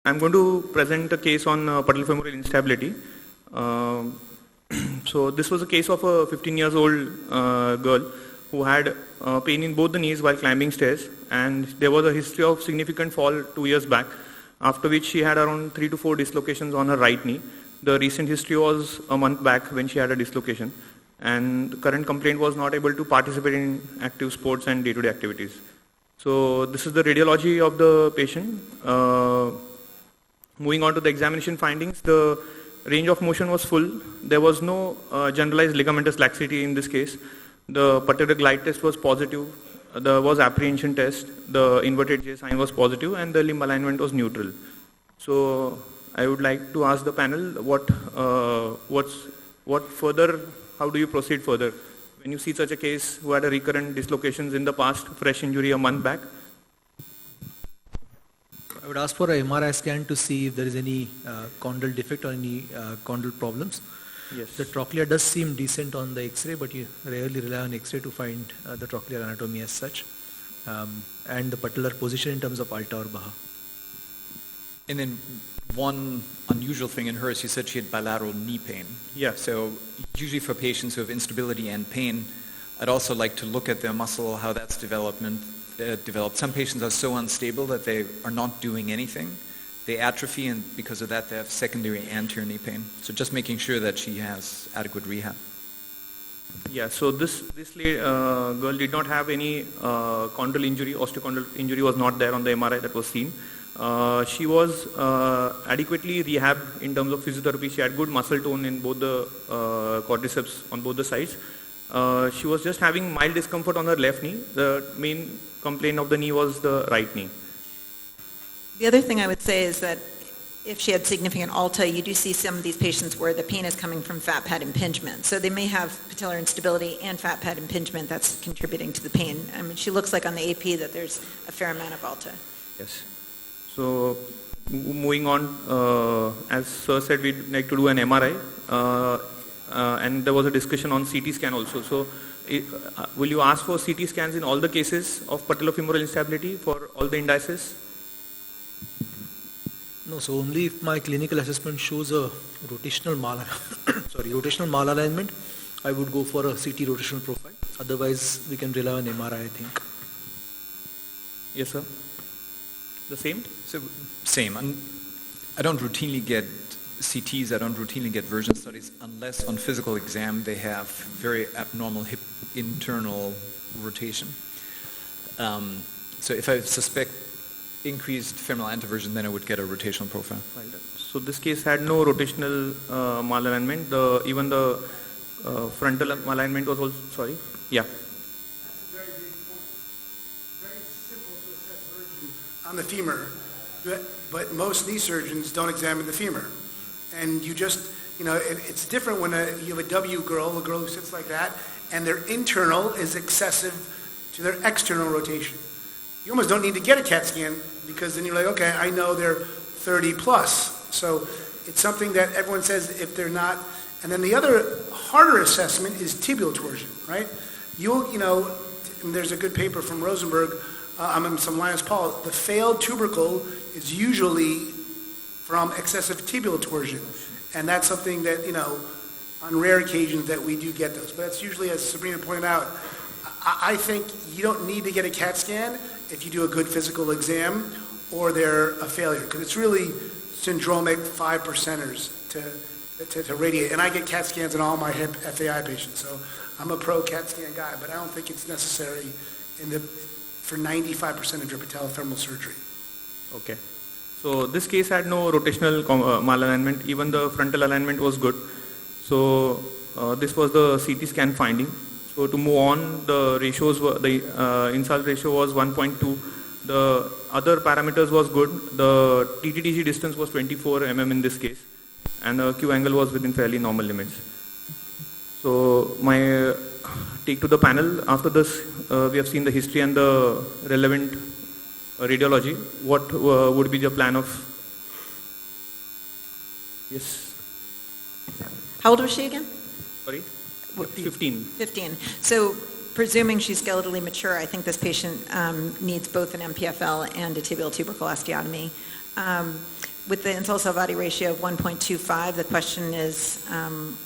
I'm going to present a case on patellofemoral instability. So this was a case of a 15 years old girl who had pain in both the knees while climbing stairs, and there was a history of significant fall 2 years back, after which she had around 3 to 4 dislocations on her right knee. The recent history was a month back when she had a dislocation, and the current complaint was not able to participate in active sports and day-to-day activities. So this is the radiology of the patient. Moving on to the examination findings, the range of motion was full. There was no generalized ligamentous laxity in this case. The patellar glide test was positive. There was apprehension test. The inverted J sign was positive, and the limb alignment was neutral. So I would like to ask the panel, what further? How do you proceed further when you see such a case who had a recurrent dislocations in the past, fresh injury a month back? I would ask for a MRI scan to see if there is any condyle defect or any condyle problems. Yes. The trochlea does seem decent on the X-ray, but you rarely rely on X-ray to find the trochlear anatomy as such, and the patellar position in terms of alta or baha. And then one unusual thing in her is you said she had bilateral knee pain. Yeah. So usually for patients who have instability and pain, I'd also like to look at their muscle, how that's developed. Some patients are so unstable that they are not doing anything. They atrophy, and because of that they have secondary anterior knee pain. So just making sure that she has adequate rehab. Yeah, so this girl did not have any condyle injury, osteochondral injury was not there on the MRI that was seen. She was adequately rehabbed in terms of physiotherapy. She had good muscle tone in both the quadriceps on both the sides. She was just having mild discomfort on her left knee. The main complaint of the knee was the right knee. The other thing I would say is that if she had significant alta, you do see some of these patients where the pain is coming from fat pad impingement. So they may have patellar instability and fat pad impingement that's contributing to the pain. I mean, she looks like on the AP that there's a fair amount of alta. Yes. So moving on, as Sir said, we'd like to do an MRI, and there was a discussion on CT scan also. So will you ask for CT scans in all the cases of patellofemoral instability for all the indices? No, so only if my clinical assessment shows a rotational malalignment, I would go for a CT rotational profile. Otherwise, we can rely on MRI, I think. Yes, sir. The same? So same. I don't routinely get CTs, I don't routinely get version studies unless on physical exam they have very abnormal hip internal rotation. So if I suspect increased femoral anteversion, then I would get a rotational profile. So this case had no rotational malalignment. Even the frontal alignment was also, sorry. Yeah. That's a very big point. Very simple to assess version on the femur, but most knee surgeons don't examine the femur. And you just, it's different when you have a W girl, a girl who sits like that, and their internal is excessive to their external rotation. You almost don't need to get a CAT scan because then you're like, okay, I know they're 30 plus. So it's something that everyone says if they're not. And then the other harder assessment is tibial torsion, right? And there's a good paper from Rosenberg, some Linus Paul. The failed tubercle is usually from excessive tibial torsion. And that's something that, on rare occasions that we do get those. But it's usually, as Sabrina pointed out, I think you don't need to get a CAT scan if you do a good physical exam or they're a failure, because it's really syndromic 5%ers to radiate. And I get CAT scans in all my hip FAI patients, so I'm a pro CAT scan guy, but I don't think it's necessary for 95% of your patellofemoral surgery. Okay. So this case had no rotational malalignment. Even the frontal alignment was good. So this was the CT scan finding. So to move on, the ratios were, the insult ratio was 1.2. The other parameters was good. The TTTG distance was 24 mm in this case, and the Q angle was within fairly normal limits. So my take to the panel, after this we have seen the history and the relevant radiology. What would be the plan of? Yes. How old was she again? Sorry? 15. 15. So presuming she's skeletally mature, I think this patient needs both an MPFL and a tibial tubercle osteotomy. with the insole cell body ratio of 1.25, the question is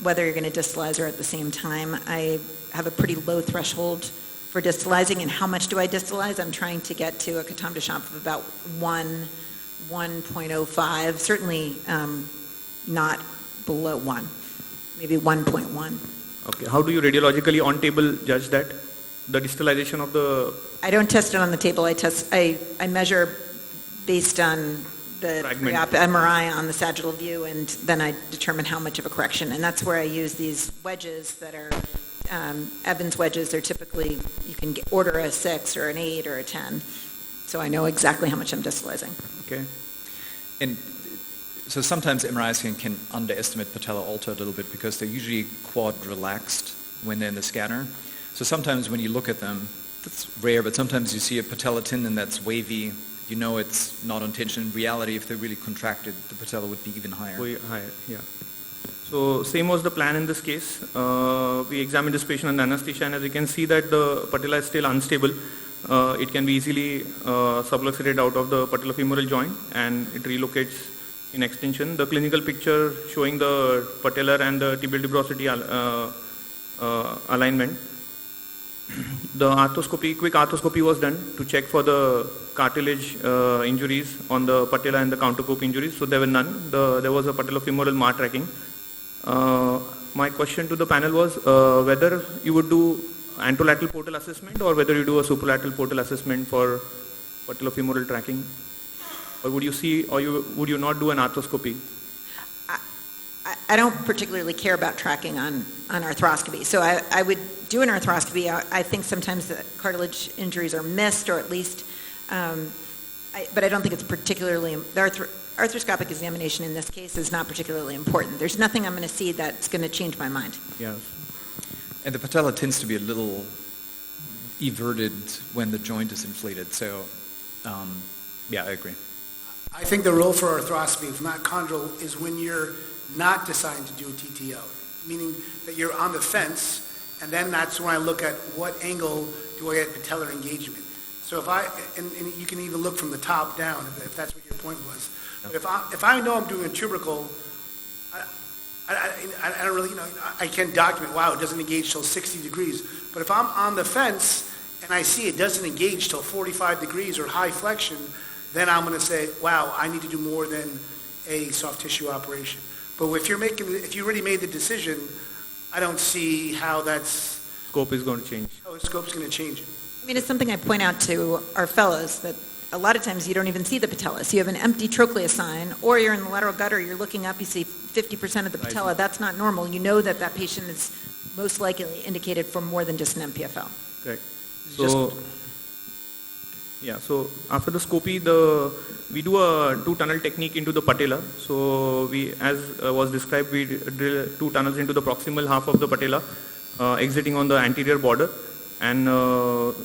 whether you're going to distalize her at the same time. I have a pretty low threshold for distalizing, and how much do I distalize? I'm trying to get to a Katam de Champ of about 1.05, certainly not below 1, maybe 1.1. Okay. How do you radiologically on table judge that? The distalization of the... I don't test it on the table. I measure based on the Fragment. MRI on the sagittal view, and then I determine how much of a correction. And that's where I use these wedges that are Evans wedges. They're typically, you can order a 6 or an 8 or a 10. So I know exactly how much I'm distalizing. Okay. And so sometimes MRI scan can underestimate patella alter a little bit because they're usually quad relaxed when they're in the scanner. So sometimes when you look at them, that's rare, but sometimes you see a patella tendon that's wavy. You know it's not on tension. In reality, if they're really contracted, the patella would be even higher. Way higher, yeah. So same was the plan in this case. We examined this patient under anesthesia, and as you can see that the patella is still unstable. It can be easily subluxated out of the patellofemoral joint, and it relocates in extension. The clinical picture showing the patellar and the tibial tuberosity alignment. The quick arthroscopy was done to check for the cartilage injuries on the patella and the counterpop injuries. So there were none. There was a patellofemoral mar tracking. My question to the panel was whether you would do anterolateral portal assessment or whether you do a superlateral portal assessment for patellofemoral tracking, or would you see, or would you not do an arthroscopy? I don't particularly care about tracking on arthroscopy. So I would do an arthroscopy. I think sometimes the cartilage injuries are missed, or at least, but I don't think it's particularly, the arthroscopic examination in this case is not particularly important. There's nothing I'm going to see that's going to change my mind. Yeah. And the patella tends to be a little everted when the joint is inflated. So, yeah, I agree. I think the role for arthroscopy, if not chondral, is when you're not deciding to do a TTO, meaning that you're on the fence, and then that's when I look at what angle do I get patellar engagement. So if and you can even look from the top down, if that's what your point was. But if I know I'm doing a tubercle, I don't really, I can document, wow, it doesn't engage till 60 degrees. But if I'm on the fence and I see it doesn't engage till 45 degrees or high flexion, then I'm going to say, wow, I need to do more than a soft tissue operation. But if you already made the decision, I don't see how that's... Scope is going to change. How the scope's going to change it. I mean, it's something I point out to our fellows, that a lot of times you don't even see the patella. So you have an empty trochleus sign, or you're in the lateral gutter, you're looking up, you see 50% of the patella. That's not normal. You know that patient is most likely indicated for more than just an MPFL. Correct. So, yeah, so after the scopy, we do a 2-tunnel technique into the patella. So we, as was described, we drill 2 tunnels into the proximal half of the patella, exiting on the anterior border. And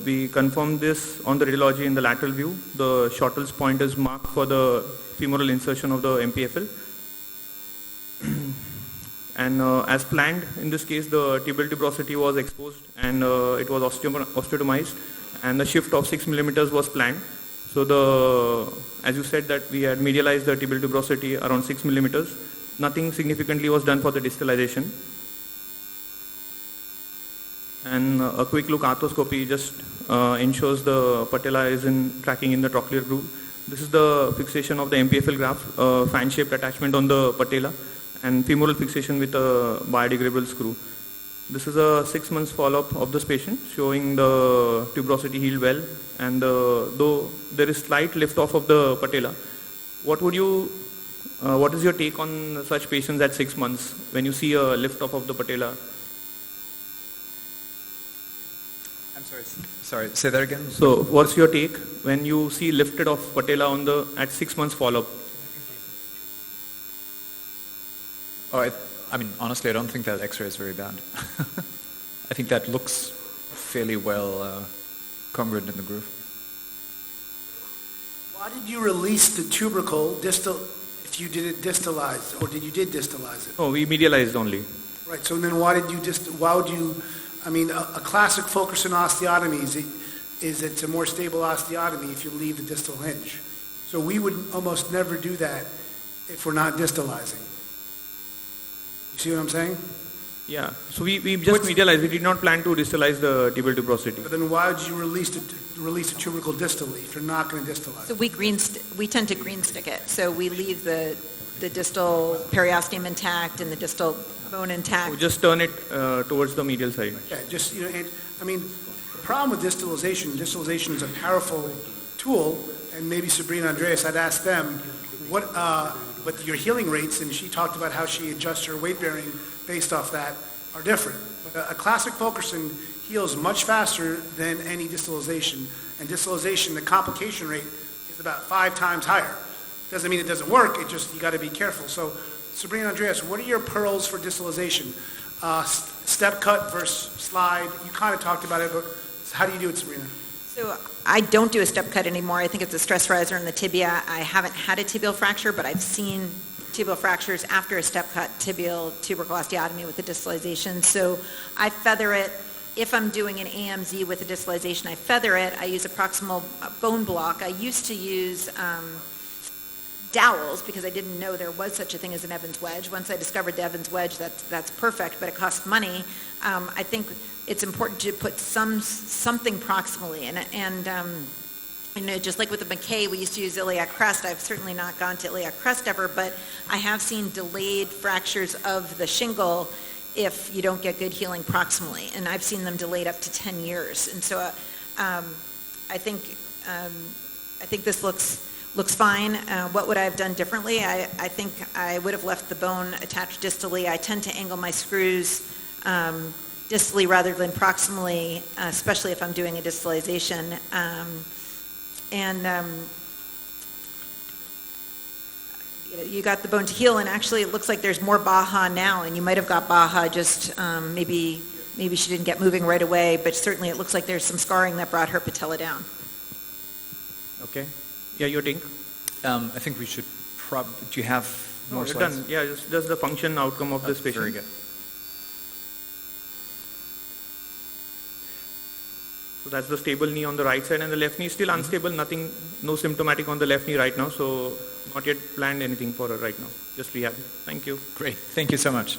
we confirm this on the radiology in the lateral view. The Shortall's point is marked for the femoral insertion of the MPFL. And as planned, in this case, the tibial tuberosity was exposed and it was osteotomized, and the shift of 6 millimeters was planned. So as you said, that we had medialized the tibial tuberosity around 6 millimeters. Nothing significantly was done for the distalization. And a quick look arthroscopy just ensures the patella is tracking in the trochlear groove. This is the fixation of the MPFL graft, fan-shaped attachment on the patella, and femoral fixation with a biodegradable screw. This is a 6 months follow-up of this patient, showing the tuberosity healed well, and though there is slight lift off of the patella. What is your take on such patients at 6 months when you see a lift off of the patella? I'm sorry, say that again? So what's your take when you see lifted off patella at 6 months follow-up? Oh, I mean, honestly, I don't think that X-ray is very bad. I think that looks fairly well congruent in the groove. Why did you release the tubercle distal if you did it distalized, or did distalize it? Oh, we medialized only. Right, so then why would you, I mean, a classic focus on osteotomy is it's a more stable osteotomy if you leave the distal hinge. So we would almost never do that if we're not distalizing. You see what I'm saying? Yeah, so we just medialized. We did not plan to distalize the tibial tuberosity. But then why would you release the tubercle distally if you're not going to distalize? So we tend to green stick it. So we leave the distal periosteum intact and the distal bone intact. So just turn it towards the medial side. Yeah, just, and, I mean, the problem with distalization is a powerful tool, and maybe Sabrina and Andreas, I'd ask them, but your healing rates, and she talked about how she adjusts her weight bearing based off that, are different. But a classic Fulkerson heals much faster than any distalization, and distalization, the complication rate is about 5 times higher. Doesn't mean it doesn't work, it just, you got to be careful. So, Sabrina and Andreas, what are your pearls for distalization? Step cut versus slide, you kind of talked about it, but how do you do it, Sabrina? So I don't do a step cut anymore. I think it's a stress riser in the tibia. I haven't had a tibial fracture, but I've seen tibial fractures after a step cut tibial tubercle osteotomy with a distalization. So I feather it. If I'm doing an AMZ with a distalization, I feather it. I use a proximal bone block. I used to use dowels because I didn't know there was such a thing as an Evans wedge. Once I discovered the Evans wedge, that's perfect, but it costs money. I think it's important to put something proximally, and just like with the McKay, we used to use iliac crest. I've certainly not gone to iliac crest ever, but I have seen delayed fractures of the shingle if you don't get good healing proximally, and I've seen them delayed up to 10 years. And so I think this looks fine. What would I have done differently? I think I would have left the bone attached distally. I tend to angle my screws distally rather than proximally, especially if I'm doing a distalization. You got the bone to heal, and actually it looks like there's more Baha now, and you might have got Baha just maybe she didn't get moving right away, but certainly it looks like there's some scarring that brought her patella down. Okay. Yeah, your think? I think we should do you have No, more you're slides? done. Yeah, just the function outcome of this patient. Very good. So that's the stable knee on the right side, and the left knee is still unstable, no symptomatic on the left knee right now, so not yet planned anything for her right now, just rehab. Thank you. Great. Thank you so much.